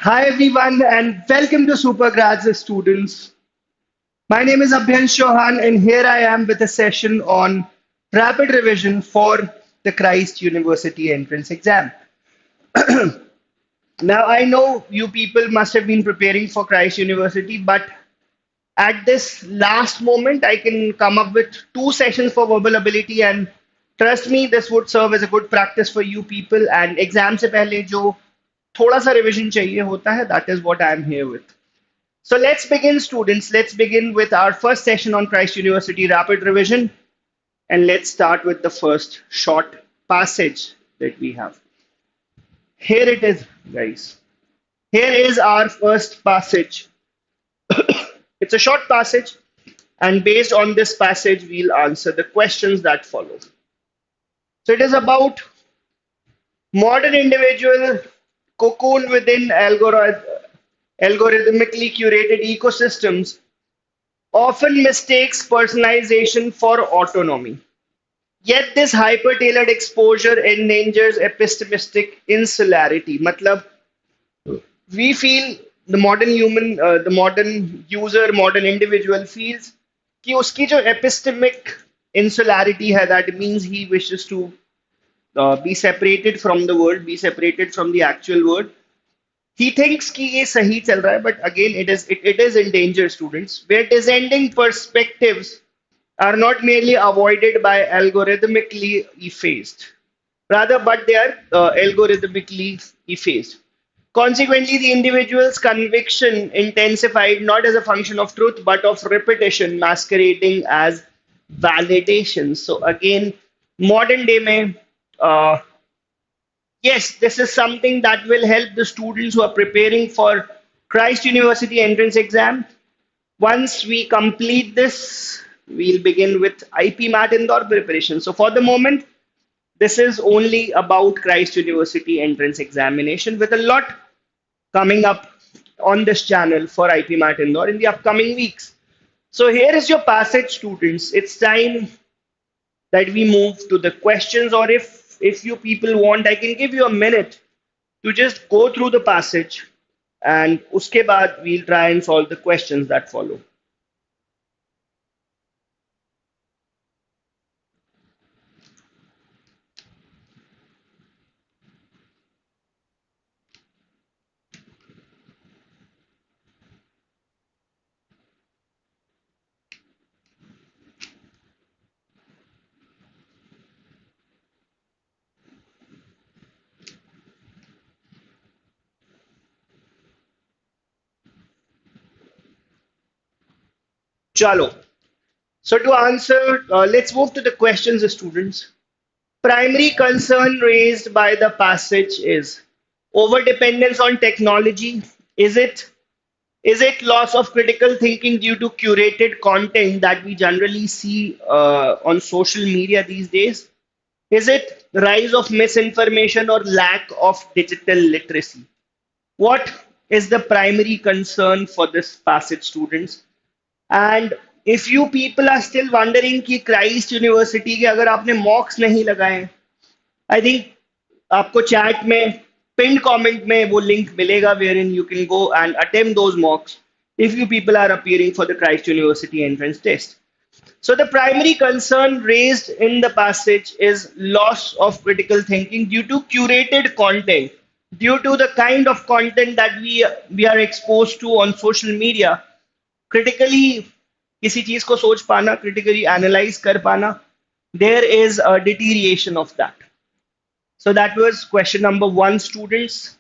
Hi everyone and welcome to Supergrads students. My name is Abhyansh Sir and here I am with a session on rapid revision for the Christ University entrance exam. Now I know you people must have been preparing for Christ University, but at this last moment I can come up with two sessions for verbal ability, and trust me, this would serve as a good practice for you people, and exam से पहले जो थोड़ा सा revision चाहिए होता है, that is what I am here with. So let's begin, students. Let's begin with our first session on Christ University Rapid Revision. And let's start with the first short passage that we have. Here it is, guys. Here is our first passage. It's a short passage, and based on this passage, we'll answer the questions that follow. So it is about modern individual cocoon within algorithmically curated ecosystems often mistakes personalization for autonomy. Yet this hyper-tailored exposure endangers epistemistic insularity. मतलब we feel the modern human, the modern user, modern individual feels कि उसकी जो epistemic insularity है, that means he wishes to be separated from the world, be separated from the actual world. He thinks कि ये सही चल रहा है, but again it is in danger, students, where descending perspectives are not merely avoided by algorithmically effaced, rather, but they are algorithmically effaced. Consequently, the individual's conviction intensified not as a function of truth but of repetition masquerading as validation. So again, modern day में yes, this is something that will help the students who are preparing for Christ University entrance exam. Once we complete this, we'll begin with IPMAT Indore preparation. So for the moment, this is only about Christ University entrance examination, with a lot coming up on this channel for IPMAT Indore in the upcoming weeks. So here is your passage, students. It's time that we move to the questions, or if you people want, I can give you a minute to just go through the passage, and uske baad we'll try and solve the questions that follow. Chalo. So to answer, let's move to the questions, students. Primary concern raised by the passage is overdependence on technology. Is it is it loss of critical thinking due to curated content that we generally see on social media these days? Is it rise of misinformation or lack of digital literacy? What is the primary concern for this passage, students? And if you people are still wondering कि Christ university के अगर आपने मॉक्स नहीं लगाए, I think आपको chat में pin comment में वो लिंक मिलेगा wherein you can go and attempt those mocks if you people are appearing for the Christ University entrance test. So the primary concern raised in the passage is loss of critical thinking due to curated content, due to the kind of content that we are exposed to on social media. Critically किसी चीज को सोच पाना, critically analyze कर पाना, there is a deterioration of that. So that was question number one, students.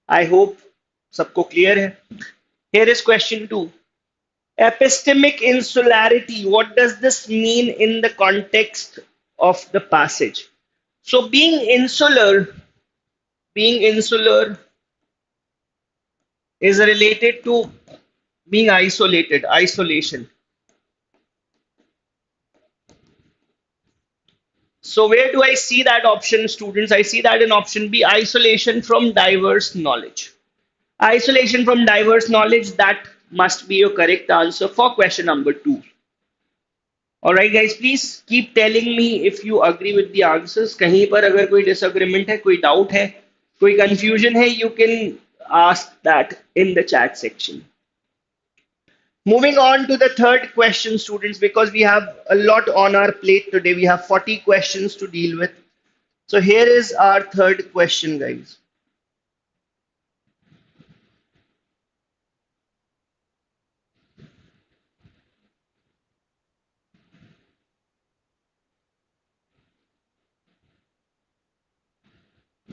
I hope सबको clear है. Here is question two. Epistemic insularity. What does this mean in the context of the passage? So being insular is related to being isolated, isolation. So where do I see that option, students? I see that in option B, isolation from diverse knowledge. Isolation from diverse knowledge, that must be your correct answer for question number two. All right, guys, please keep telling me if you agree with the answers. कहीं पर अगर कोई disagreement है, कोई doubt है, कोई confusion है, you can ask that in the chat section. Moving on to the third question, students, because we have a lot on our plate today. We have 40 questions to deal with. So here is our third question, guys.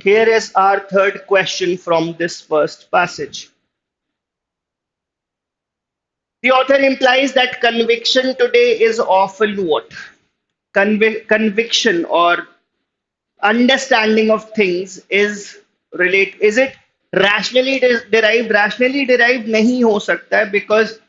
Here is our third question from this first passage. The author implies that conviction today is often what? Conviction or understanding of things is it rationally derived? Rationally derived नहीं हो सकता है because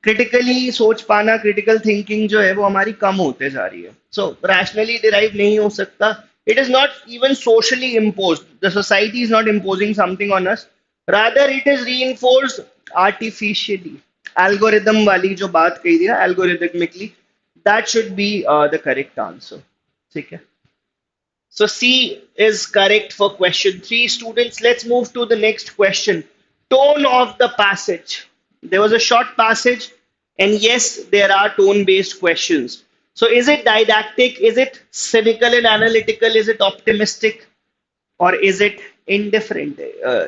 critically सोच पाना, critical thinking जो है वो हमारी कम होते जा रही है. So rationally derived नहीं हो सकता. It is not even socially imposed. The society is not imposing something on us. Rather, it is reinforced artificially. Algorithm वाली जो बात कही थी ना, algorithmically, that should be the correct answer. ठीक है. So C is correct for question 3. Students, let's move to the next question. Tone of the passage. There was a short passage, and yes, there are tone-based questions. So is it didactic? Is it cynical and analytical? Is it optimistic? Or is it indifferent?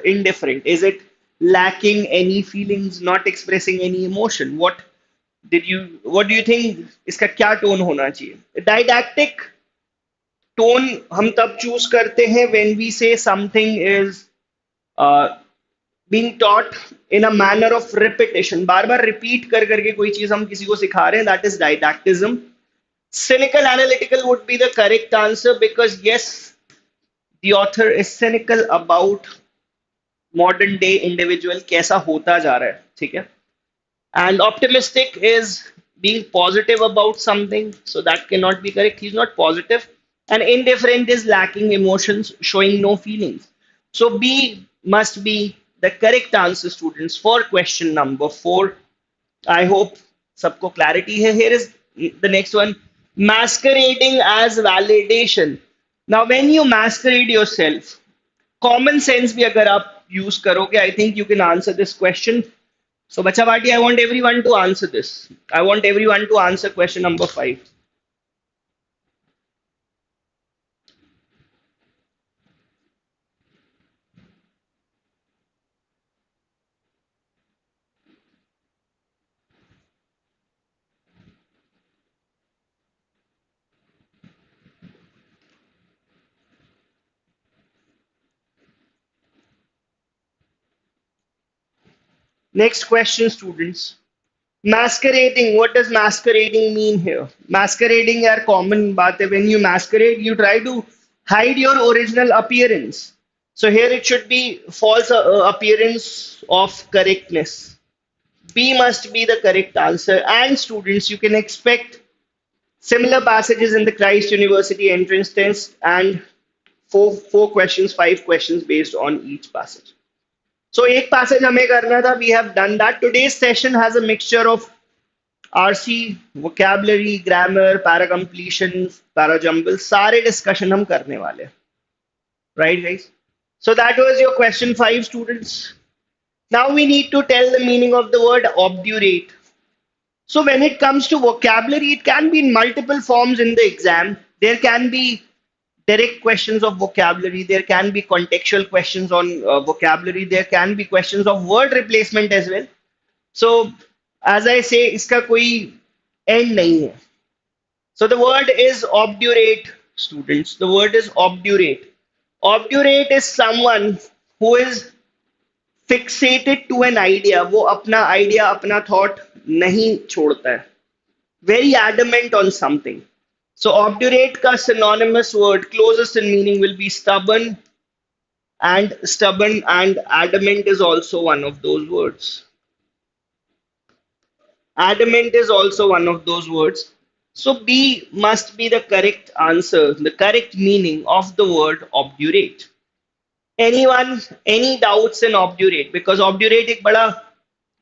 Indifferent? Is it lacking any feelings, not expressing any emotion? What do you think इसका क्या tone होना चाहिए? Didactic tone हम तब choose करते हैं when we say something is being taught in a manner of repetition. Bar bar repeat कर करके कोई चीज हम किसी को सिखा रहे हैं, that is didactism. Cynical analytical would be the correct answer because yes, the author is cynical about modern day individual कैसा होता जा रहा है, ठीक है? And optimistic is being positive about something, so that cannot be correct. He's not positive. And indifferent is lacking emotions, showing no feelings. So B must be the correct answer, students, for question number 4. I hope सबको clarity है. Here is the next one. Masquerading as validation. Now, when you masquerade yourself, common sense भी अगर आप use करोगे, I think you can answer this question. So, Bacha Bhati, I want everyone to answer this. I want everyone to answer question number 5. Next question, students. Masquerading. What does masquerading mean here? Masquerading are common baat hai. When you masquerade, you try to hide your original appearance. So here it should be false appearance of correctness. B must be the correct answer. And students, you can expect similar passages in the Christ University entrance test and four questions, 5 questions based on each passage. So एक passage हमें करना था. We have done that. Today's session has a mixture of RC, vocabulary, grammar, para completion, para jumbles. सारे discussion हम करने वाले हैं. Right, guys? So that was your question 5, students. Now we need to tell the meaning of the word obdurate. So when it comes to vocabulary, it can be in multiple forms in the exam. There can be direct questions of vocabulary. There can be contextual questions on vocabulary. There can be questions of word replacement as well. So as I say, इसका कोई end नहीं है. So the word is obdurate, students. The word is obdurate. Obdurate is someone who is fixated to an idea. वो अपना idea, अपना thought नहीं छोड़ता है. Very adamant on something. So obdurate का synonymous word, closest in meaning, will be stubborn, and adamant is also one of those words. Adamant is also one of those words. So B must be the correct answer, the correct meaning of the word obdurate. Anyone, any doubts in obdurate? Because obdurate एक बड़ा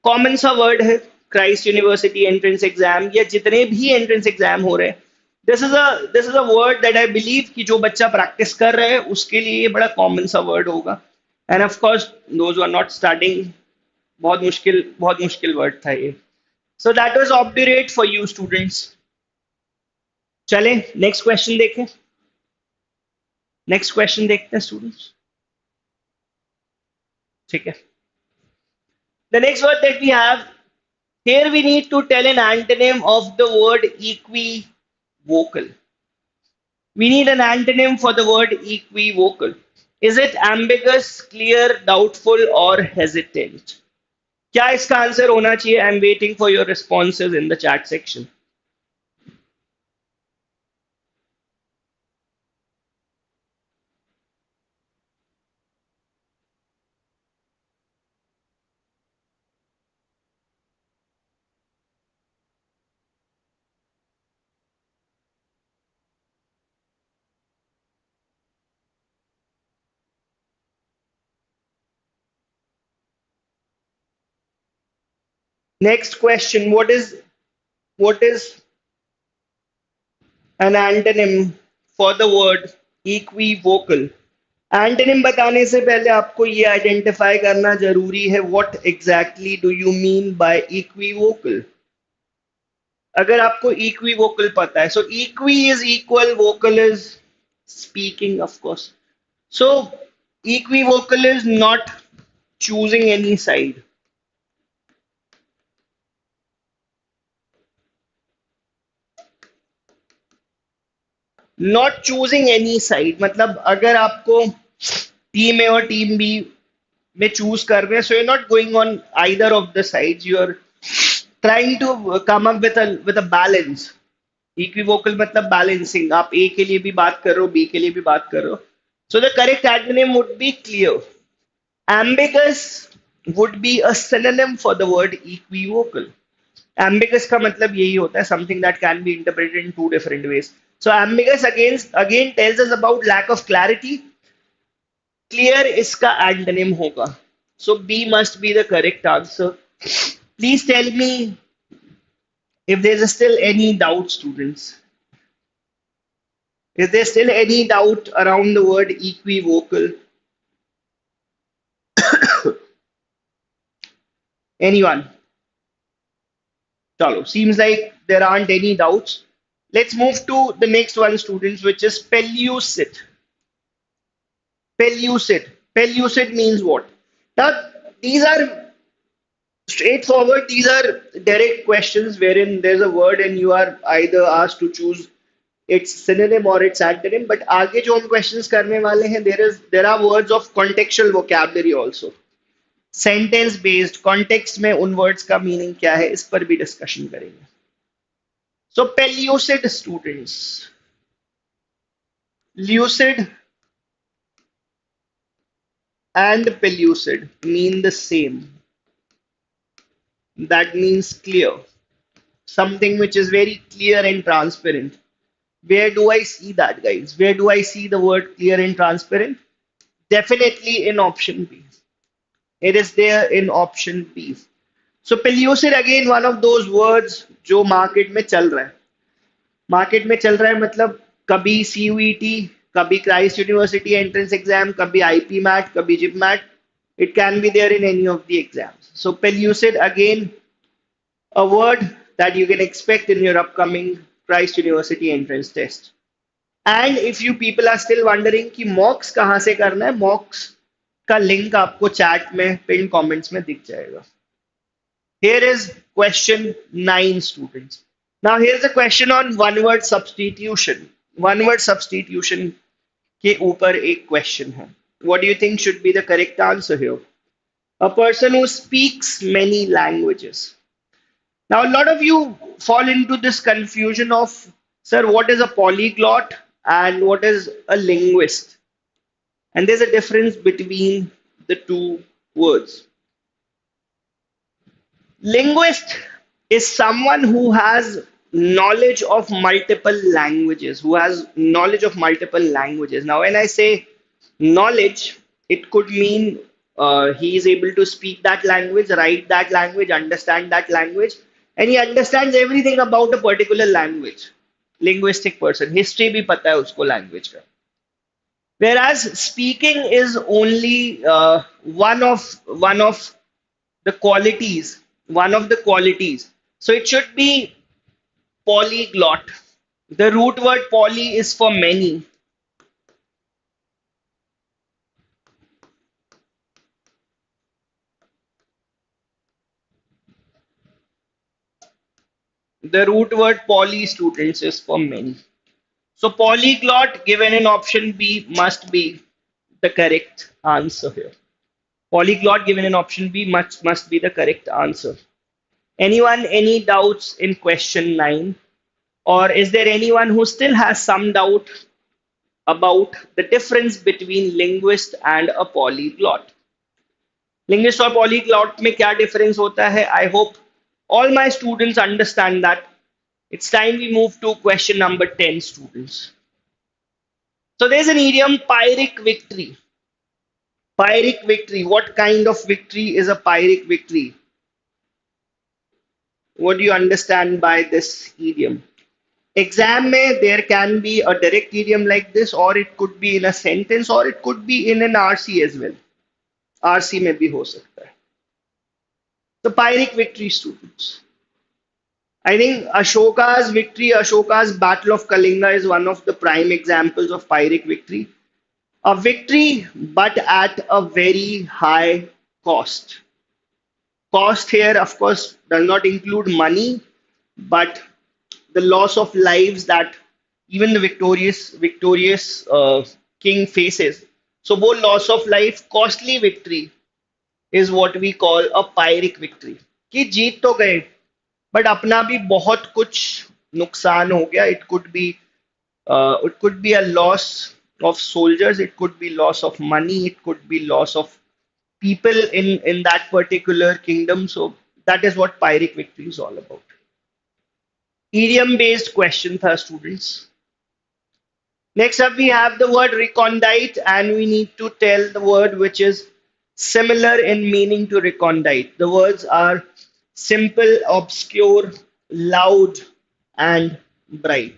common सा word है. Christ University entrance exam या जितने भी entrance exam हो रहे हैं, this is a word that I believe कि जो बच्चा practice कर रहे हैं उसके लिए ये बड़ा common सा word होगा. And of course, those who are not studying, बहुत मुश्किल word था ये. So that was obdurate for you students. चलें next question देखें. Next question देखते हैं students. ठीक है. The next word that we have here, we need to tell an antonym of the word equivocal. We need an antonym for the word equivocal. Is it ambiguous, clear, doubtful, or hesitant? क्या इसका answer होना चाहिए? I'm waiting for your responses in the chat section. Next question. What is an antonym for the word equivocal? Antonym बताने से पहले आपको ये identify करना जरूरी है what exactly do you mean by equivocal. अगर आपको इक्विवोकल पता है, so equi is equal, vocal is speaking of course. So equivocal is not choosing any side. Not choosing any side मतलब अगर आपको टीम ए और टीम बी में choose कर रहे हैं, so you not going on either of the sides, you are trying to come up with a balance. Equivocal मतलब balancing. आप ए के लिए भी बात कर रहे हो, बी के लिए भी बात कर रहे हो. So the correct antonym would be clear. Ambiguous would be a synonym for the word equivocal. Ambiguous का मतलब यही होता है, something that can be interpreted in two different ways. So ambiguous again tells us about lack of clarity. Clear इसका antonym होगा. So B must be the correct answer. Please tell me if there's still any doubt, students. Is there still any doubt around the word equivocal? Anyone? Chalo, seems like there aren't any doubts. Let's move to the next one, students, which is pellucid. Pellucid. Pellucid means what? Now, these are straightforward. These are direct questions wherein there's a word and you are either asked to choose its synonym or its antonym. But आगे जो हम questions करने वाले हैं, there are words of contextual vocabulary also. Sentence based context में उन words का meaning क्या है, इस पर भी discussion करेंगे. So pellucid, students. Lucid and pellucid mean the same. That means clear. Something which is very clear and transparent. Where do I see that, guys? Where do I see the word clear and transparent? Definitely in option B. It is there in option B. So pellucid again one of those words जो market में चल रहा है. Market में चल रहा है मतलब कभी CUET, कभी Christ University entrance exam, कभी IPMAT, कभी JIPMAT. It can be there in any of the exams. So pellucid again a word that you can expect in your upcoming Christ University entrance test. And if you people are still wondering कि mocks कहाँ से करना है, mocks का link आपको chat में pinned comments में दिख जाएगा. Here is question 9, students. Now here is a question on one word substitution. One word substitution के ऊपर एक question है. What do you think should be the correct answer here? A person who speaks many languages. Now, a lot of you fall into this confusion of, sir, what is a polyglot and what is a linguist? And there's a difference between the two words. Linguist is someone who has knowledge of multiple languages, who has knowledge of multiple languages. Now, when I say knowledge, it could mean he is able to speak that language, write that language, understand that language, and he understands everything about a particular language. Linguistic person, history भी पता है उसको language का. Whereas speaking is only one of the qualities, one of the qualities. So it should be polyglot. The root word poly is for many. The root word poly, students, is for many. So polyglot given in option B must be the correct answer here. Polyglot given in option B must be the correct answer. Anyone, any doubts in question 9? Or is there anyone who still has some doubt about the difference between linguist and a polyglot? Linguist और polyglot में क्या difference होता है? I hope all my students understand that. It's time we move to question number 10, students. So there's an idiom, Pyrrhic victory. Pyrrhic victory. What kind of victory is a Pyrrhic victory? What do you understand by this idiom? Exam में there can be a direct idiom like this, or it could be in a sentence, or it could be in an RC as well. RC में भी हो सकता है. The Pyrrhic victory, students. I think Ashoka's victory, Ashoka's Battle of Kalinga is one of the prime examples of Pyrrhic victory. A victory, but at a very high cost. Cost here, of course, does not include money, but the loss of lives that even the victorious king faces. So, वो loss of life, costly victory is what we call a Pyrrhic victory. कि जीत तो गए, but अपना भी बहुत कुछ नुकसान हो गया. It could be a loss of soldiers, it could be loss of money, it could be loss of people in that particular kingdom. So that is what Pyrrhic victory is all about. Idiom based question for students. Next up, we have the word recondite, and we need to tell the word which is similar in meaning to recondite. The words are simple, obscure, loud, and bright.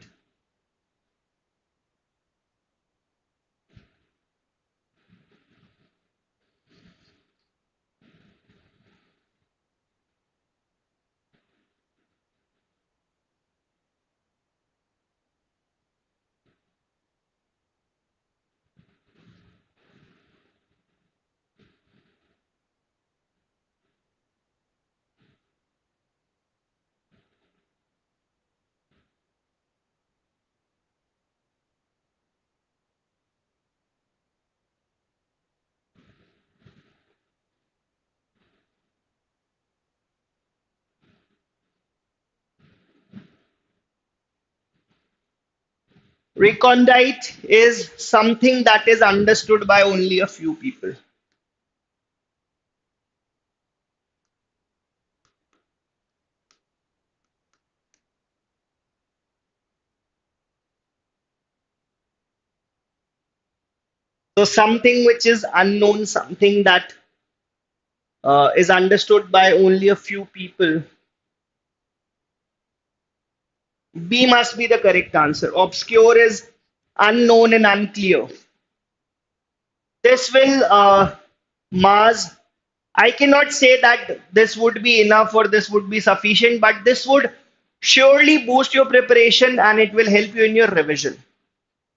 Recondite is something that is understood by only a few people. So something which is unknown, something that is understood by only a few people. B must be the correct answer. Obscure is unknown and unclear. This will Mars. I cannot say that this would be enough or this would be sufficient, but this would surely boost your preparation and it will help you in your revision.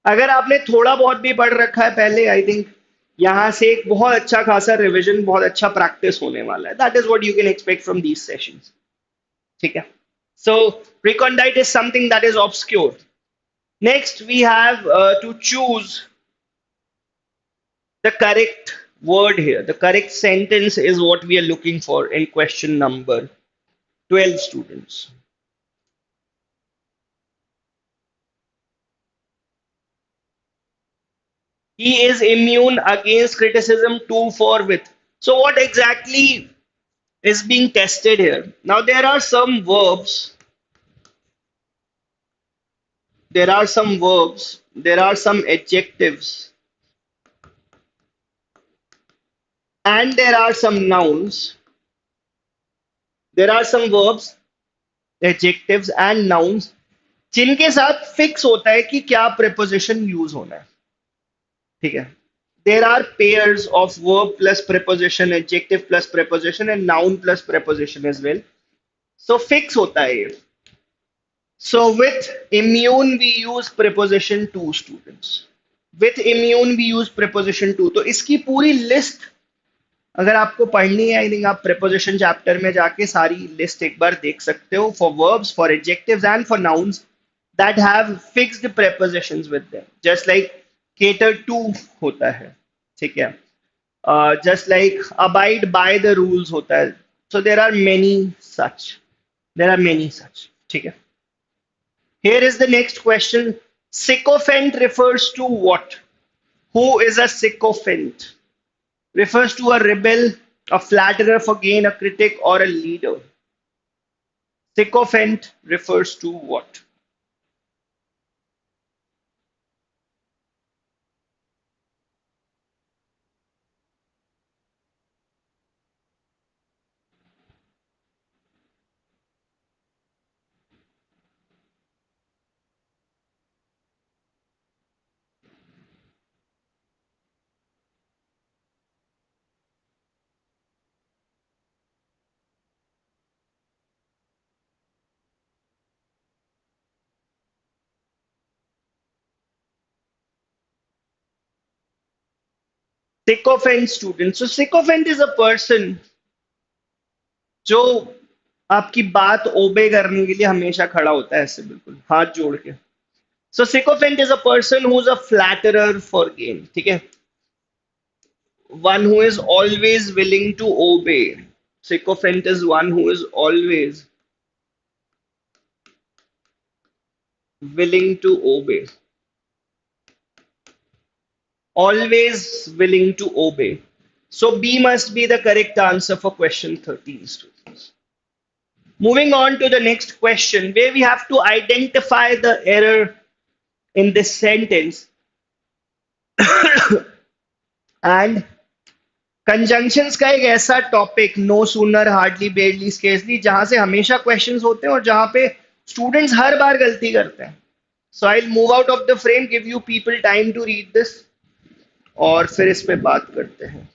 अगर आपने थोड़ा बहुत भी पढ़ रखा है पहले, I think यहाँ से एक बहुत अच्छा खासा रिविजन, बहुत अच्छा प्रैक्टिस होने वाला है. That is what you can expect from these sessions. ठीक है. So recondite is something that is obscure. Next, we have to choose the correct word here. The correct sentence is what we are looking for in question number 12, students. He is immune against criticism to forthwith. So what exactly is being tested here? Now there are some verbs. There are some verbs. There are some adjectives. And there are some nouns. There are some verbs, adjectives and nouns जिनके साथ fix होता है कि क्या preposition use होना है. ठीक है. There are pairs of verb plus preposition, adjective plus preposition and noun plus preposition as well. So fix होता है ये. So with immune we use preposition to, students. With immune we use preposition to. तो इसकी पूरी list अगर आपको पढ़नी है, आई थिंक आप preposition चैप्टर में जाके सारी लिस्ट एक बार देख सकते हो, for verbs, for adjectives and for nouns that have fixed prepositions with them, just like cater to होता है, ठीक है, just like abide by the rules होता है. So there are many such, there are many such, ठीक है. Here is the next question. Sycophant refers to what? Who is a sycophant? Refers to a rebel, a flatterer for gain, a critic, or a leader. Sycophant refers to what? Sycophant, student. So sycophant is a person जो आपकी बात ओबे करने के लिए हमेशा खड़ा होता है, ऐसे बिल्कुल हाथ जोड़ के. So sycophant is a person who's a flatterer for gain. ठीक है, one who is always willing to obey. Sycophant is one who is always willing to obey. Always willing to obey. So B must be the correct answer for question 13, students. Moving on to the next question, where we have to identify the error in this sentence. And conjunctions का एक ऐसा topic, no sooner, hardly, barely, scarcely, जहां से हमेशा questions होते हैं और जहां पे स्टूडेंट्स हर बार गलती करते हैं. So I will move out of the frame, give you people time to read this और फिर इस पे बात करते हैं.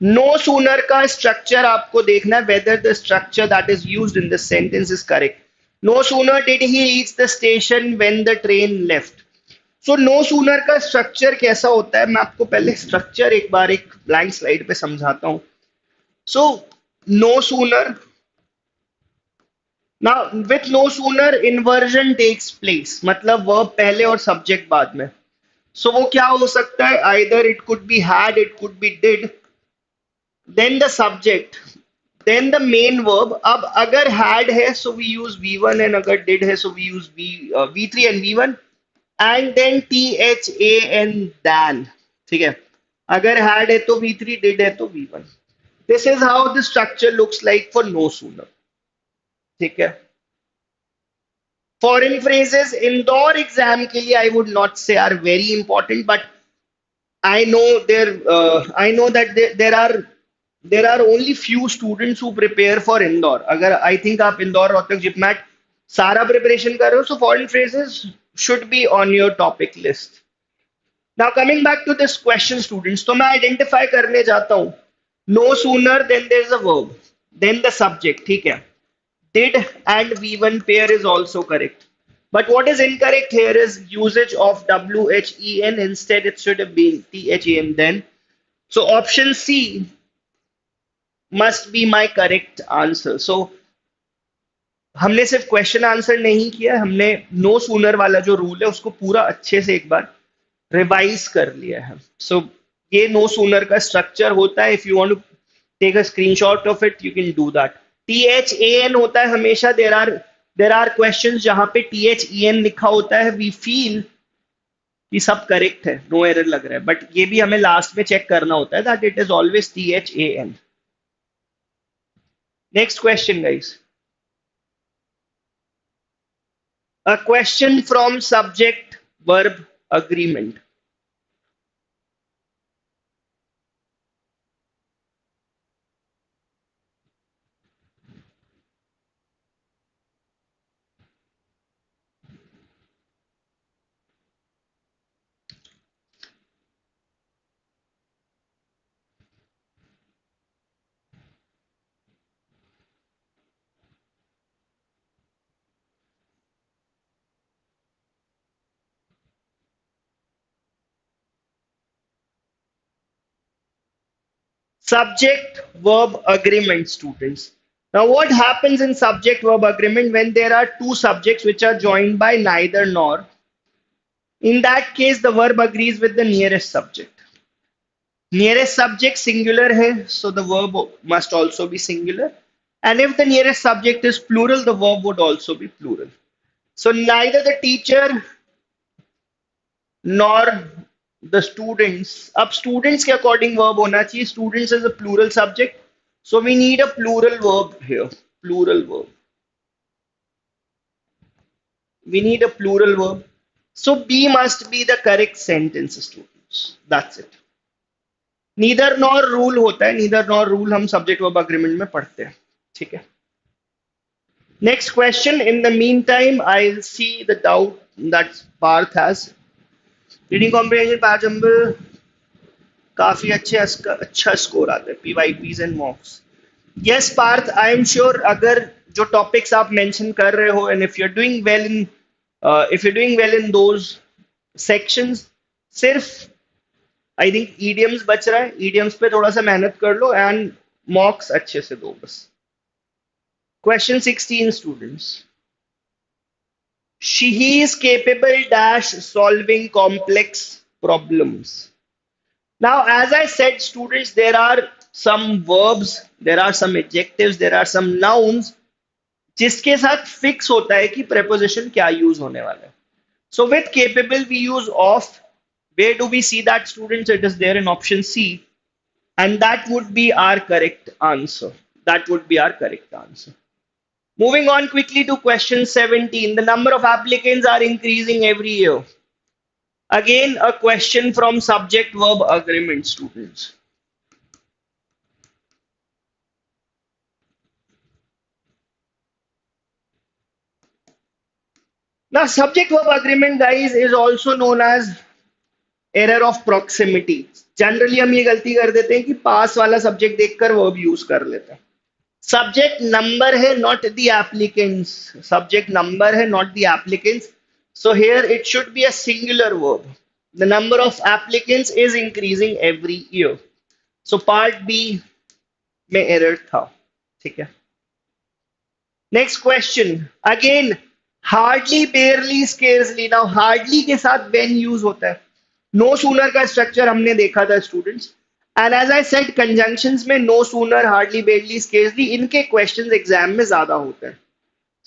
नो सूनर का स्ट्रक्चर आपको देखना है, whether the structure that is used in this sentence is correct. No sooner did he reach the station when the train left. So no sooner का स्ट्रक्चर कैसा होता है, मैं आपको पहले स्ट्रक्चर एक बार एक ब्लैंक स्लाइड पे समझाता हूं. So no sooner, now with no sooner inversion takes place, मतलब वर्ब पहले और सब्जेक्ट बाद में. सो वो क्या हो सकता है, either it could be had, it could be did, then the subject, then the main verb. अब अगर हैड है so we use V1 and अगर डिड है so we use V3 and V1 and then THAN dan. ठीक है, अगर had है तो V3, डिड है तो V1. This is how the structure looks like for no sooner. ठीक है, फॉरेन फ्रेजेस इंदौर एग्जाम के लिए I would not say are very important, but I know I know that there are only few students who prepare for Indore. अगर I think आप इंदौर रोहतक जिपमैट सारा preparation कर रहे हो, so foreign phrases should be on your topic list. Now coming back to this question, students, तो मैं identify करने जाता हूँ. No sooner then there is a verb, then the subject. ठीक है, did and V1 pair is also correct. But what is incorrect here is usage of WHEN. Instead, it should have been THAN then. So option C must be my correct answer. So हमने सिर्फ question answer नहीं किया, हमने no sooner वाला जो rule है उसको पूरा अच्छे से एक बार रिवाइज कर लिया है. सो ये नो सूनर का स्ट्रक्चर होता है. If you want to take a screenshot of it you can do that. THAN होता है हमेशा. देर आर क्वेश्चन जहां पे THEN लिखा होता है. वी फील कि सब करेक्ट है, नो एरर लग रहा है, बट ये भी हमें लास्ट में चेक करना होता है that it is always THAN. Next question guys. A question from subject verb agreement. Subject verb agreement, students. Now what happens in subject verb agreement when there are two subjects which are joined by neither nor? In that case the verb agrees with the nearest subject. Nearest subject singular hai, so the verb must also be singular, and if the nearest subject is plural the verb would also be plural. So neither the teacher nor the students, अब students के according verb होना चाहिए. Students is a plural subject, so we need a plural verb here. Plural verb. We need a plural verb. So B must be the correct sentence, students. That's it. Neither nor rule होता है. Neither nor rule हम subject verb agreement में पढ़ते हैं. ठीक है. Next question. In the meantime, I'll see the doubt that Parth has. Reading comprehension, power jumble, काफी अच्छा स्कोर आता है PYPs and mocks. Yes Parth, I am sure अगर जो टॉपिक्स आप मेंशन कर रहे हो and if you doing well in those sections, सिर्फ आई थिंक ईडियम्स बच रहा है. ईडियम्स पे थोड़ा सा मेहनत कर लो एंड मॉक्स अच्छे से दो बस. Question 16 students. He is capable dash solving complex problems. Now, as I said, students, there are some verbs, there are some adjectives, there are some nouns जिसके साथ फिक्स होता है कि preposition क्या यूज होने वाला है. So with capable we use of. Where do we see that, students? It is there in option C, and that would be our correct answer. That would be our correct answer. Moving on quickly to question 17. The number of applicants are increasing every year. Again, a question from subject verb agreement, students. Now, subject verb agreement, guys, is also known as error of proximity. Generally हम ये गलती कर देते हैं कि पास वाला subject देखकर verb use कर लेते हैं. सब्जेक्ट नंबर है, not the applicants. Subject number है, not the applicants. So here it should be a singular verb. The number of applicants is increasing every year. So part B में error था. ठीक है. Next question. Again, hardly, barely, scarcely. Now hardly के साथ when use होता है. No sooner का structure हमने देखा था, students. And as I said, conjunctions में no sooner, hardly, barely, scarcely, इनके questions exam में ज्यादा होते हैं.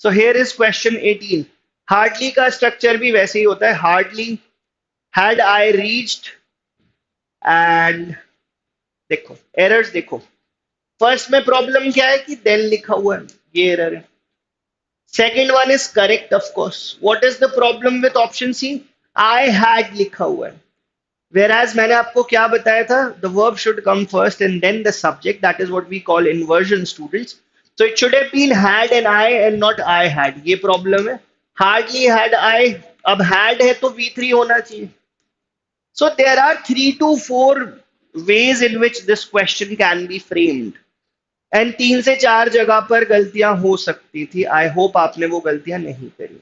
So here is question 18. Hardly का structure भी वैसे ही होता है. Hardly, had I reached, and देखो errors देखो. First में problem क्या है कि then लिखा हुआ है, ये error है. Second one is correct, of course. What is the problem with option C? I had लिखा हुआ है. Whereas मैंने आपको क्या बताया था? The verb should come first and then the subject. That is what we call inversion, students. So it should have been had and I and not I had. ये problem है. Hardly had I. अब had है तो V3 होना चाहिए. So there are 3 to 4 ways in which this question can be framed. And 3 से 4 जगह पर गलतियां हो सकती थी. आई होप आपने वो गलतियां नहीं करी.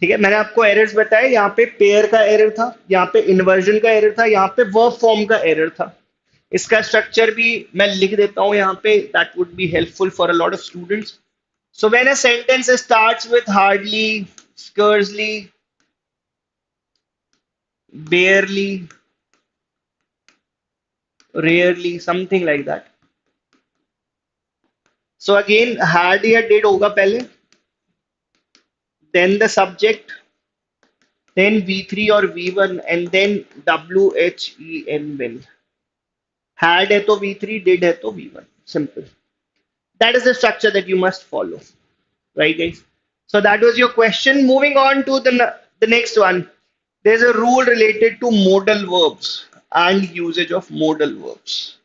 ठीक है, मैंने आपको एरर्स बताए. यहाँ पे पेयर का एरर था, यहाँ पे इन्वर्जन का एरर था, यहाँ पे वर्ब फॉर्म का एरर था. इसका स्ट्रक्चर भी मैं लिख देता हूं यहाँ पे. That would be helpful for a lot of students. So when a sentence starts with hardly, scarcely, barely, rarely, something like that. So again, had या did होगा पहले, then the subject, then V3 or V1, and then WHEN will. Had है तो V3, did है तो V1. Simple. That is the structure that you must follow. Right, guys? So that was your question. Moving on to the next one. There's a rule related to modal verbs and usage of modal verbs.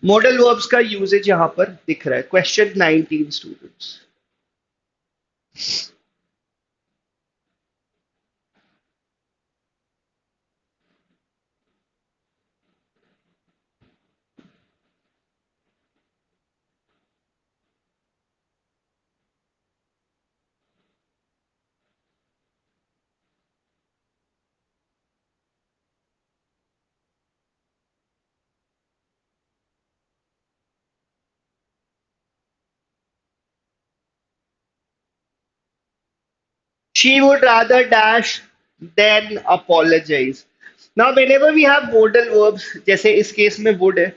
Modal verbs का usage यहाँ पर दिख रहा है. Question 19, students. She would rather dash than apologize. Now whenever we have modal verbs, जैसे इस case में would है,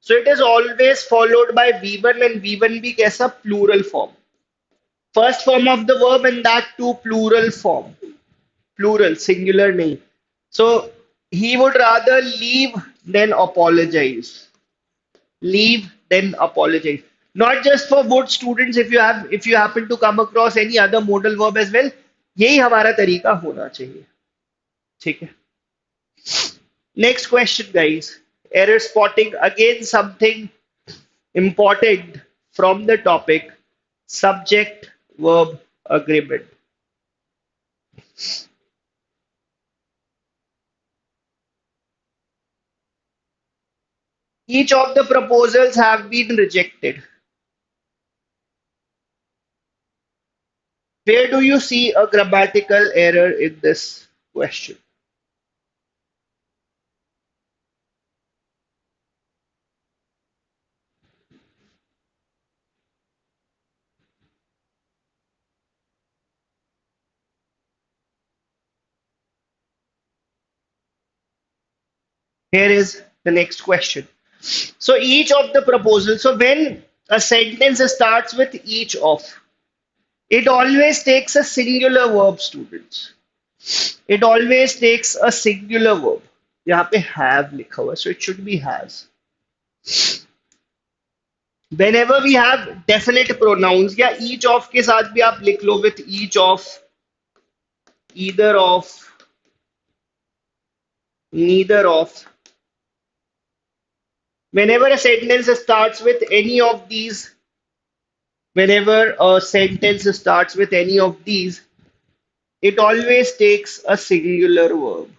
so it is always followed by V1 and V1 भी कैसा plural form. First form of the verb and that too plural form. Plural, singular नहीं. So he would rather leave than apologize. Leave then apologize. Not just for both students, if you happen to come across any other modal verb as well, यही हमारा तरीका होना चाहिए. ठीक है. Next question, guys. Error spotting. Again, something important from the topic. Subject verb agreement. Each of the proposals have been rejected. Where do you see a grammatical error in this question? Here is the next question. So each of the proposals, so when a sentence starts with each of, it always takes a singular verb, students. It always takes a singular verb. यहाँ पे have लिखा हुआ, so it should be has. Whenever we have definite pronouns, या each of के साथ भी आप लिख लो with each of, either of, neither of. Whenever a sentence starts with any of these, whenever a sentence starts with any of these, it always takes a singular verb.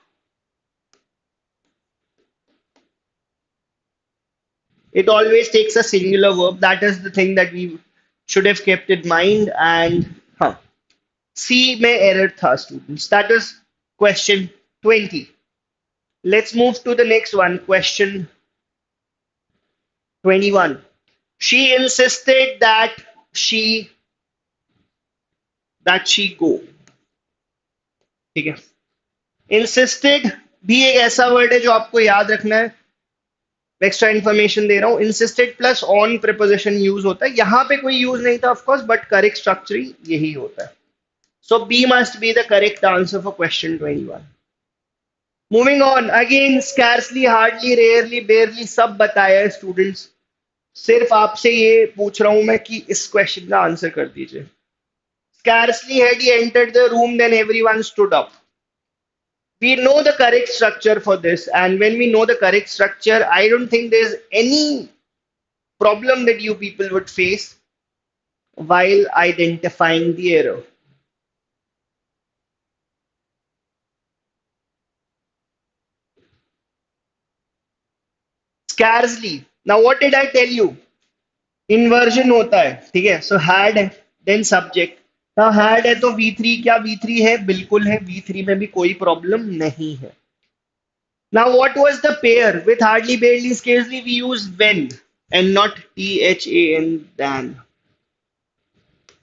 It always takes a singular verb. That is the thing that we should have kept in mind. And C में error था, students. That is question 20. Let's move to the next one. Question 21. She insisted that she go. ठीक है. Insisted भी एक ऐसा word है जो आपको याद रखना है. एक्स्ट्रा इन्फॉर्मेशन दे रहा हूं. Insisted plus on preposition use होता है. यहां पे कोई यूज नहीं था ऑफकोर्स, बट करेक्ट स्ट्रक्चर यही होता है. So B must be the correct answer for question 21. Moving on. Again scarcely, hardly, rarely, barely सब बताया है स्टूडेंट्स. सिर्फ आपसे ये पूछ रहा हूं मैं कि इस क्वेश्चन का आंसर कर दीजिए. Scarcely had he entered the room then everyone stood up. We know the correct structure for this, and when we know the correct structure, I don't think there's any problem that you people would face while identifying the error. Scarcely. Now what did I tell you? Inversion होता है, ठीक है. So had है, then subject. Now had है तो V3 क्या V3 है? बिल्कुल है. V3 में भी कोई प्रॉब्लम नहीं है. Now what was the pair? With hardly, barely, scarcely we use when and not THAN, than.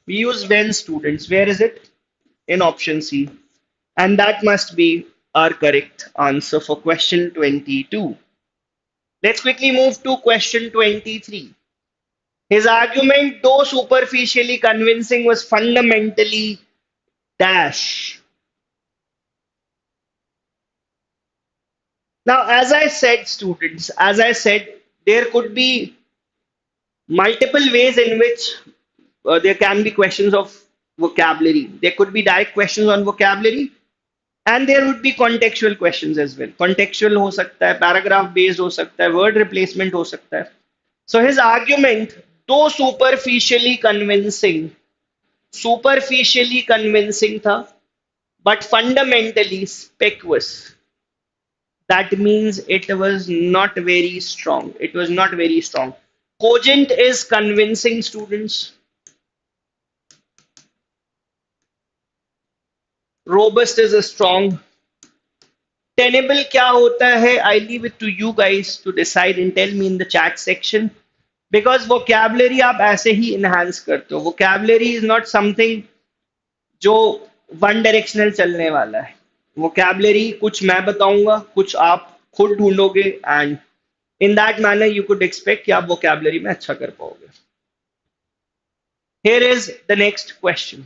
We use when, students. Where is it? In option C. And that must be our correct answer for question 22. Let's quickly move to question 23. His argument, though superficially convincing, was fundamentally dash. Now, as I said, students, as I said, there could be multiple ways in which there can be questions of vocabulary. There could be direct questions on vocabulary, and there would be contextual questions as well. Contextual हो सकता है, paragraph based हो सकता है, word replacement हो सकता है. So his argument, though superficially convincing था, but fundamentally specus. That means it was not very strong. It was not very strong. Cogent is convincing, students. Robust is a strong. Tenable क्या होता है? I leave it to you guys to decide and tell me in the chat section. Because vocabulary आप ऐसे ही enhance करते हो. Vocabulary is not something जो one directional चलने वाला है. वोकैबुलरी कुछ मैं बताऊंगा, कुछ आप खुद ढूंढोगे, and in that manner you could expect कि आप वोकैबुलरी में अच्छा कर पाओगे. Here is the next question.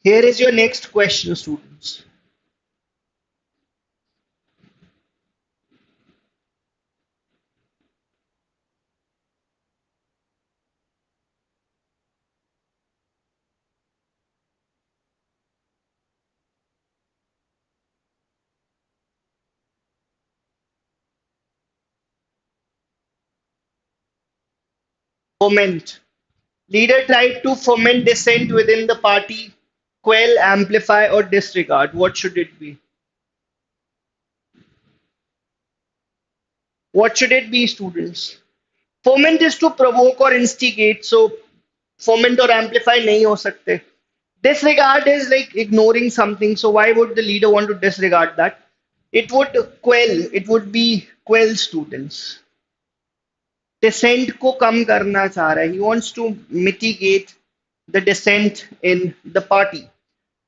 Here is your next question, students. Foment. Leader tried to foment dissent within the party, quell, amplify, or disregard. What should it be? What should it be, students? Foment is to provoke or instigate. So, foment or amplify nahi ho sakte. Disregard is like ignoring something. So, why would the leader want to disregard that? It would quell. It would be quell, students. Dissent को कम करना चाह रहा है. He wants to mitigate the dissent in the party.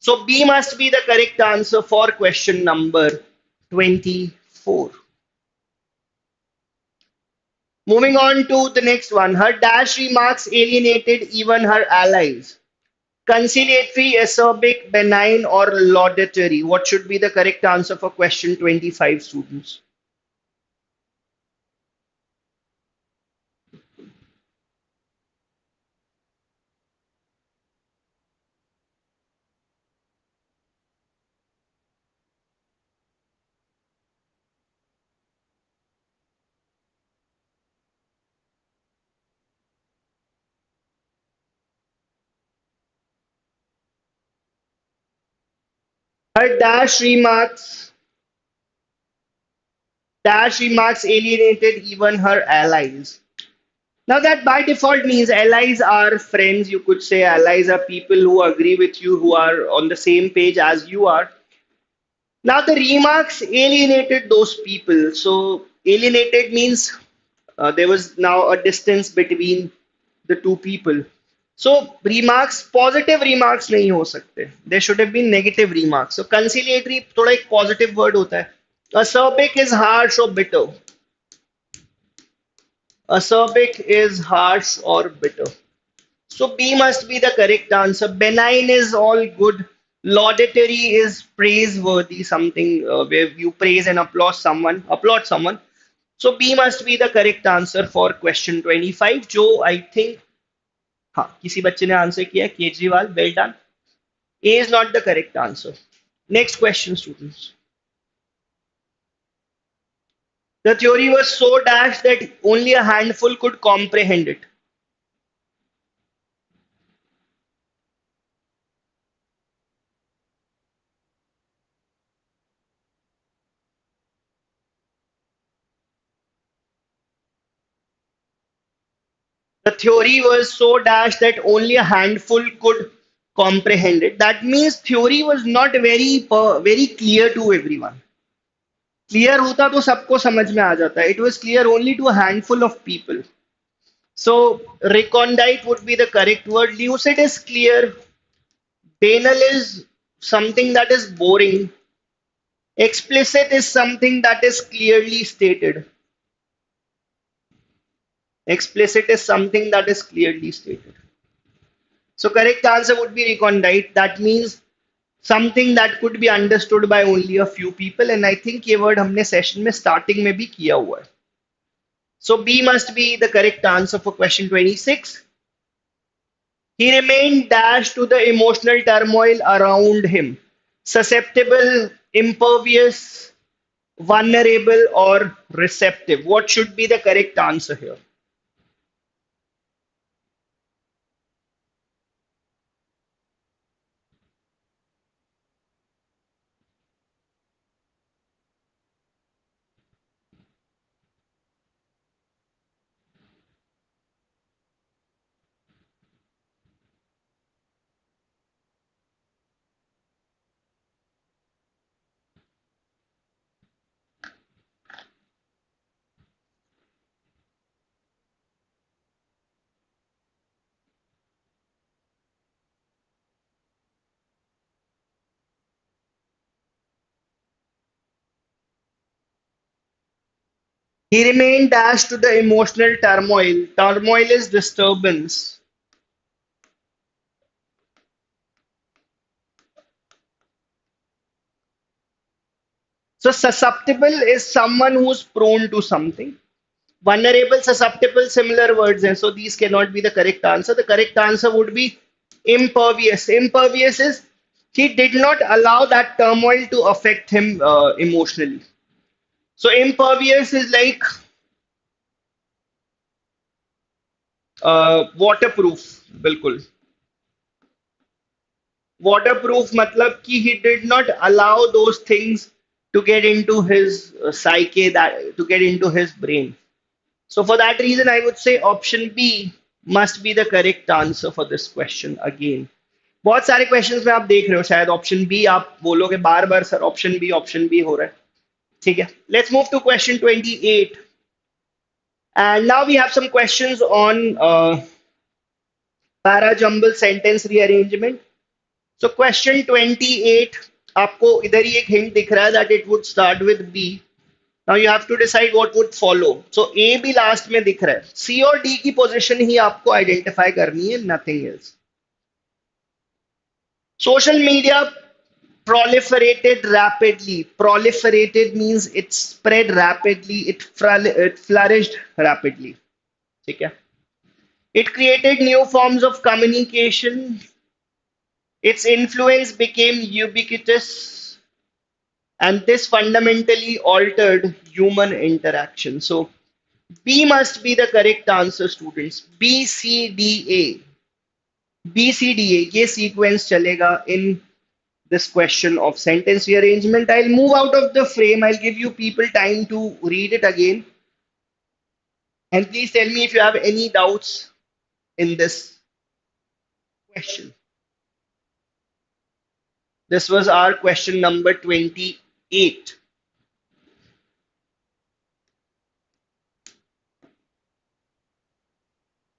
So B must be the correct answer for question number 24. Moving on to the next one. Her dash remarks alienated even her allies. Conciliatory, acerbic, benign, or laudatory. What should be the correct answer for question 25, students? Her dash remarks alienated even her allies. Now, that by default means allies are friends. You could say allies are people who agree with you, who are on the same page as you are. Now, the remarks alienated those people. So, alienated means there was now a distance between the two people. So, remarks, positive remarks नहीं हो सकते. There should have been negative remarks. So, conciliatory थोड़ा एक positive word होता है. Acerbic is harsh or bitter. Acerbic is harsh or bitter. So B must be the correct answer. Benign is all good. Laudatory is praiseworthy, something where you praise and applaud someone. So B must be the correct answer for question 25, जो I think हाँ किसी बच्चे ने answer किया है, Kejriwal, well done. A is not the correct answer. Next question, students. The theory was so dashed that only a handful could comprehend it. The theory was so dashed that only a handful could comprehend it. That means theory was not very clear to everyone. Clear होता तो सबको समझ में आ जाता. It was clear only to a handful of people. So recondite would be the correct word. Lucid is clear. Banal is something that is boring. Explicit is something that is clearly stated. Explicit is something that is clearly stated. So correct answer would be recondite. That means something that could be understood by only a few people, and I think ये word हमने session में starting में भी किया हुआ है. So B must be the correct answer for question 26. He remained dashed to the emotional turmoil around him. Susceptible, impervious, vulnerable, or receptive. What should be the correct answer here? He remained dashed to the emotional turmoil. Turmoil is disturbance. So susceptible is someone who's prone to something. Vulnerable, susceptible, similar words हैं. So these cannot be the correct answer. The correct answer would be impervious. Impervious is he did not allow that turmoil to affect him emotionally. So impervious is like waterproof. बिल्कुल. Waterproof matlab ki he did not allow those things to get into his psyche, that to get into his brain. So for that reason, I would say option B must be the correct answer for this question again. बहुत सारे questions में आप देख रहे हो शायद option B आप बोलोगे बार बार सर ऑप्शन बी हो रहा है ठीक है let's move to question 28 and now we have some questions on para jumble sentence rearrangement. So question 28 आपको इधर ही एक हिंट दिख रहा है that it would start with B. Now you have to decide what would follow. So A भी last में दिख रहा है. C और D की पोजीशन ही आपको आइडेंटिफाई करनी है, nothing else. Social media proliferated rapidly. Proliferated means it spread rapidly, it flourished rapidly. ठीक है? It created new forms of communication. Its influence became ubiquitous, and this fundamentally altered human interaction. So B must be the correct answer, students. B, C, D, A. B, C, D, A. ये sequence चलेगा in this question of sentence rearrangement. I'll move out of the frame. I'll give you people time to read it again. And please tell me if you have any doubts in this question. This was our question number 28.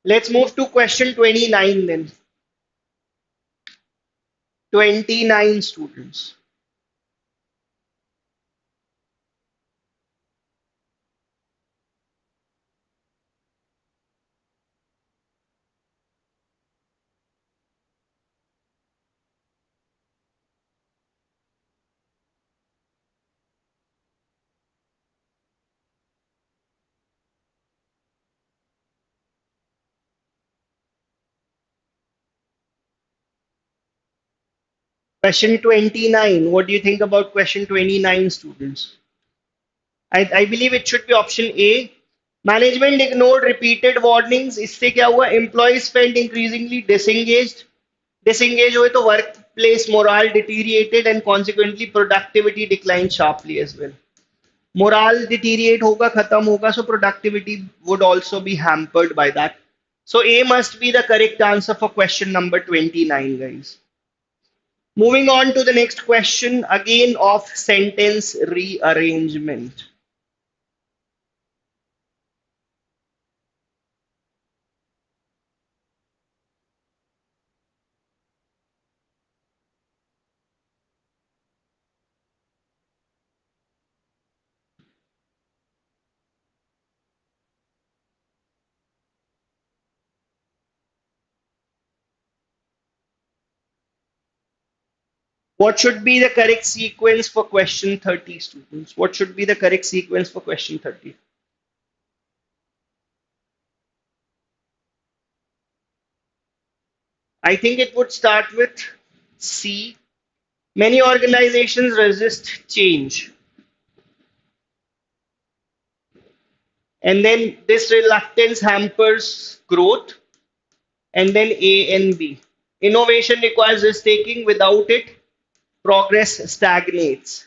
Let's move to question 29 then. 29 students. Question 29. What do you think about question 29, students? I believe it should be option A. Management ignored repeated warnings. इससे क्या हुआ? Employees felt increasingly disengaged. Disengaged हुए तो workplace morale deteriorated and consequently productivity declined sharply as well. Morale deteriorate होगा, खत्म होगा, so productivity would also be hampered by that. So A must be the correct answer for question number 29, guys. Moving on to the next question, again of sentence rearrangement. What should be the correct sequence for question 30, students? What should be the correct sequence for question 30? I think it would start with C. Many organizations resist change. And then this reluctance hampers growth. And then A and B. Innovation requires risk taking. Without it, progress stagnates.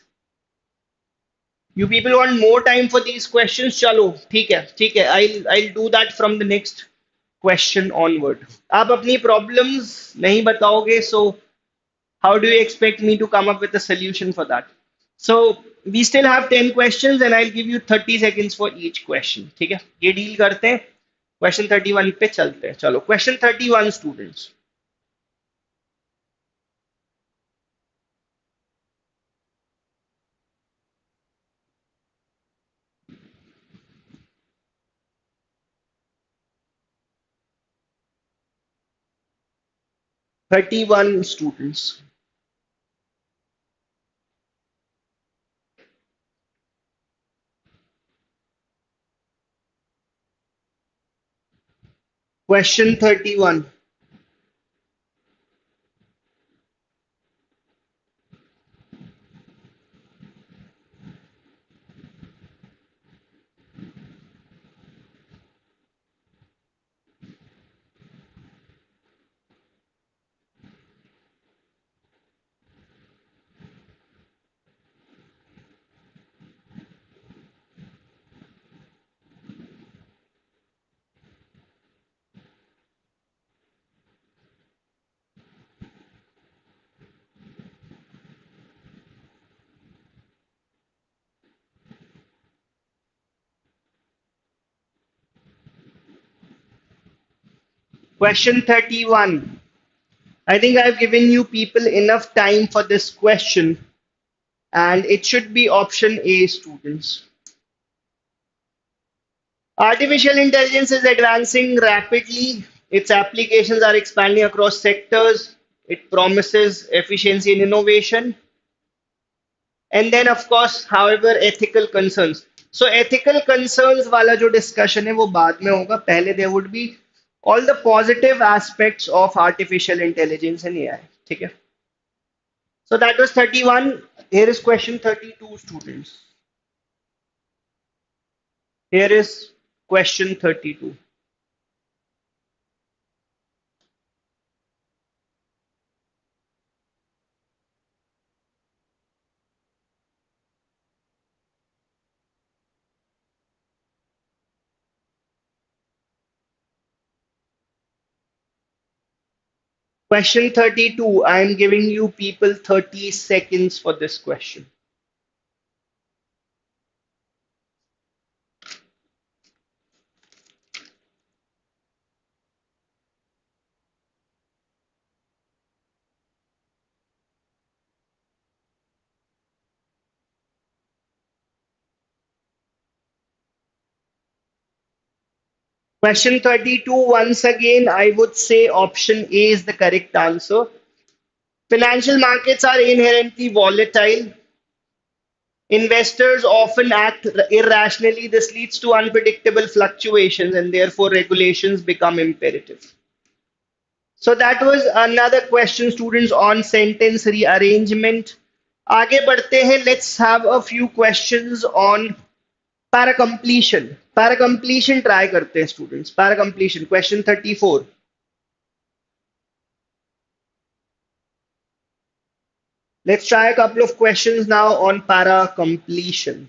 You people want more time for these questions? चलो ठीक है I'll do that from the next question onward. आप अपनी problems नहीं बताओगे so how do you expect me to come up with a solution for that? So we still have 10 questions and I'll give you 30 seconds for each question. ठीक है ये deal करते हैं question 31 पे चलते हैं चलो question 31 students. 31 students. Question 31. Question 31. I think I've given you people enough time for this question, and it should be option A, students. Artificial intelligence is advancing rapidly. Its applications are expanding across sectors. It promises efficiency and innovation. And then, of course, however, ethical concerns. So, ethical concerns वाला जो discussion है वो बाद में होगा. पहले there would be all the positive aspects of artificial intelligence and AI. ठीक है? So that was 31. Here is question 32, students. Here is question 32. Question 32. I am giving you people 30 seconds for this question. Question 32. Once again, I would say option A is the correct answer. Financial markets are inherently volatile. Investors often act irrationally. This leads to unpredictable fluctuations, and therefore regulations become imperative. So that was another question, students, on sentence rearrangement. आगे बढ़ते हैं. Let's have a few questions on paracompletion. Paracompletion try करते हैं, students. Paracompletion, question 34. Let's try a couple of questions now on paracompletion.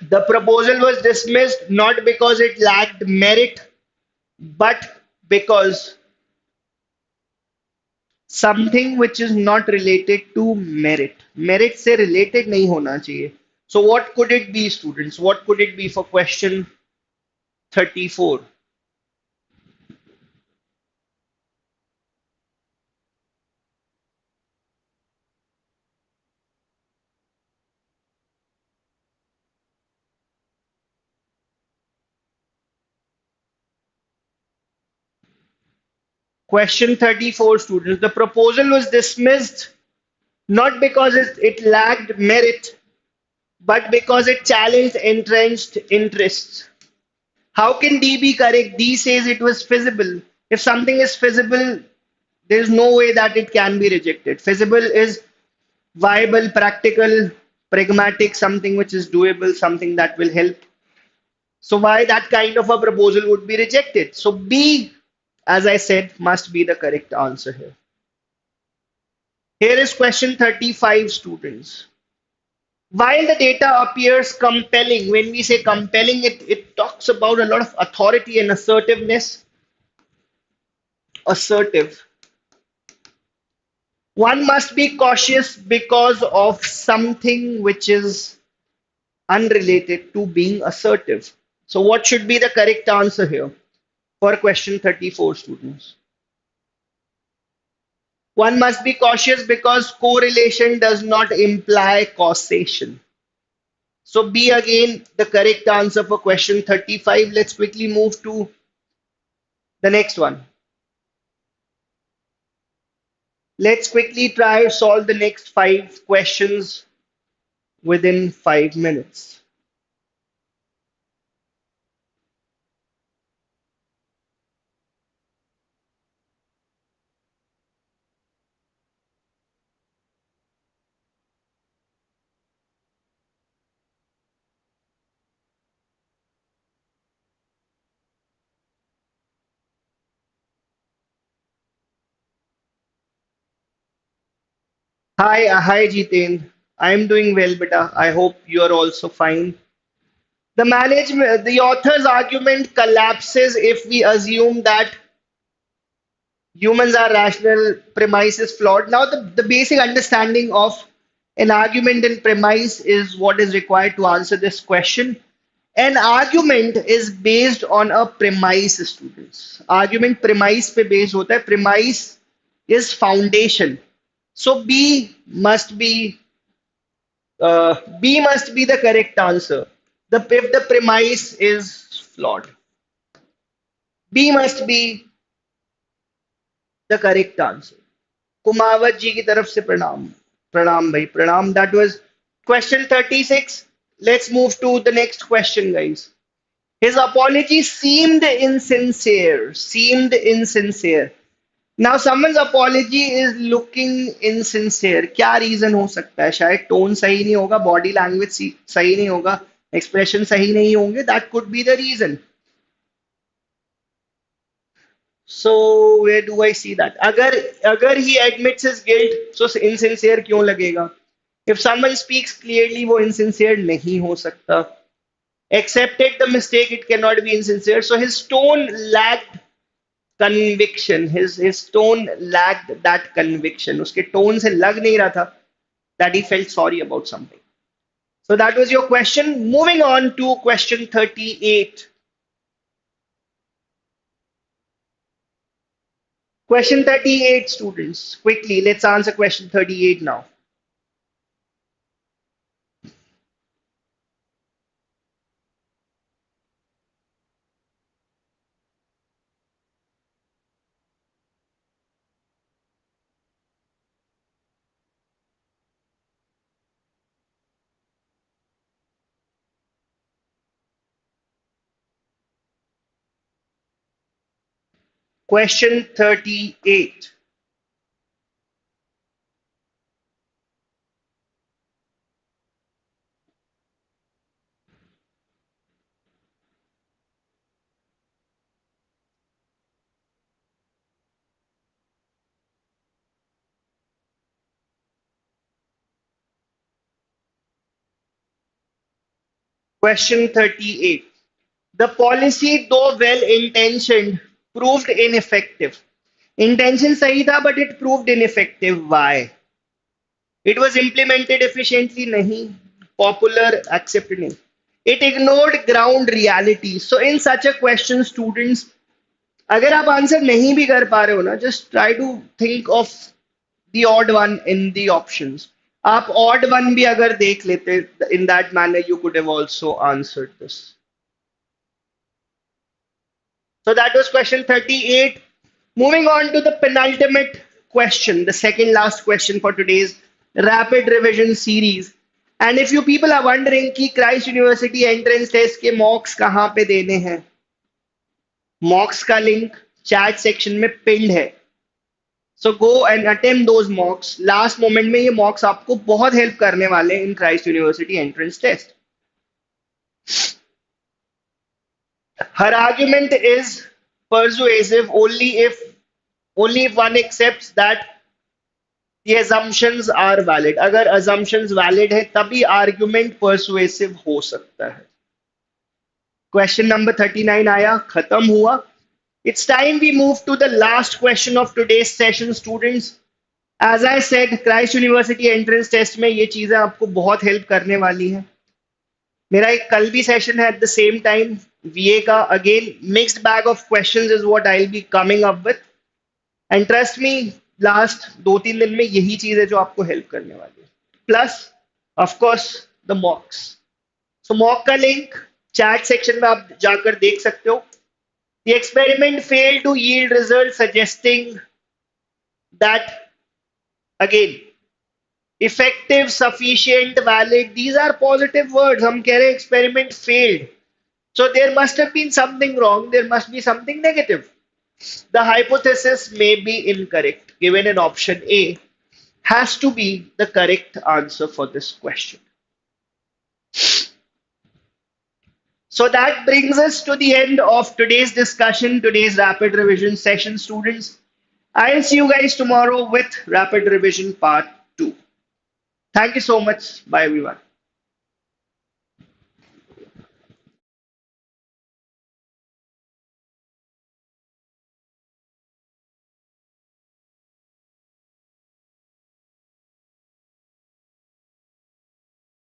The proposal was dismissed not because it lacked merit, but because something which is not related to merit. Merit से related नहीं होना चाहिए. So what could it be, students? What could it be for question 34? Question 34, students. The proposal was dismissed not because it lacked merit, but because it challenged entrenched interests. How can D be correct? D says it was feasible. If something is feasible, there is no way that it can be rejected. Feasible is viable, practical, pragmatic, something which is doable, something that will help. So why that kind of a proposal would be rejected? So B, as I said, must be the correct answer here. Here is question 35, students. While the data appears compelling, when we say compelling, it talks about a lot of authority and assertiveness. Assertive. One must be cautious because of something which is unrelated to being assertive. So what should be the correct answer here for question 34, students? One must be cautious because correlation does not imply causation. So B again the correct answer for question 35. Let's quickly move to the next one. Let's quickly try to solve the next 5 questions within 5 minutes. Hi Jiten. I am doing well, beta. I hope you are also fine. The author's argument collapses if we assume that humans are rational, premise is flawed. Now, the basic understanding of an argument and premise is what is required to answer this question. An argument is based on a premise, students. Argument premise पे based होता है. Premise is foundation. So B must be the correct answer. If the premise is flawed, B must be the correct answer. Kumawat जी की तरफ से प्रणाम. प्रणाम भाई प्रणाम. That was question 36. Let's move to the next question, guys. His apology seemed insincere. Seemed insincere. Now someone's apology is looking insincere. क्या reason हो सकता है? शायद टोन सही नहीं होगा, बॉडी लैंग्वेज सही नहीं होगा, एक्सप्रेशन सही नहीं होंगे. That could be the reason. So where do I see that? अगर he admits his guilt, so insincere क्यों लगेगा? If someone speaks clearly, वो insincere नहीं हो सकता. Accepted the mistake, it cannot be insincere. So his tone lacked conviction. His tone lacked that conviction. उसके tone से लग नहीं रहा था that he felt sorry about something. So that was your question. Moving on to question 38. Question 38, students. Quickly, let's answer question 38 now. Question 38. Question 38. The policy, though well intentioned, proved ineffective. Intention सही था, but it proved ineffective. Why? It was implemented efficiently. नहीं. Popular, accepted नहीं. It ignored ground reality. So in such a question, students, अगर आप answer नहीं भी कर पा रहे हो ना, just try to think of the odd one in the options. आप odd one भी अगर देख लेते, in that manner you could have also answered this. So that was question 38. Moving on to the penultimate question, the second last question for today's rapid revision series. And if you people are wondering कि Christ University entrance test के mocks कहाँ पे देने हैं, mocks का link chat section में pinned है. So go and attempt those mocks. Last moment में ये mocks आपको बहुत help करने वाले हैं in Christ University entrance test. Her argument is persuasive only if one accepts that the assumptions are valid. अगर assumptions valid है तभी argument persuasive हो सकता है. Question number 39 आया, खत्म हुआ. It's time we move to the last question of today's session, students. As I said, Christ University entrance test में ये चीजें आपको बहुत help करने वाली हैं. मेरा एक कल भी सेशन है at the same time VA का. Again, mixed bag of questions is what I'll be coming up with. And trust me, last 2-3 दिन में यही चीज है जो आपको हेल्प करने वाली है. Plus of course the मॉक्स. So mock का लिंक चैट सेक्शन में आप जाकर देख सकते हो. The experiment failed to yield results suggesting that, again, effective, sufficient, valid, these are positive words. हम कह रहे हैं experiment failed. So there must have been something wrong. There must be something negative. The hypothesis may be incorrect. Given an option A has to be the correct answer for this question. So that brings us to the end of today's discussion, today's rapid revision session, students. I'll see you guys tomorrow with rapid revision part 2. Thank you so much. Bye, everyone.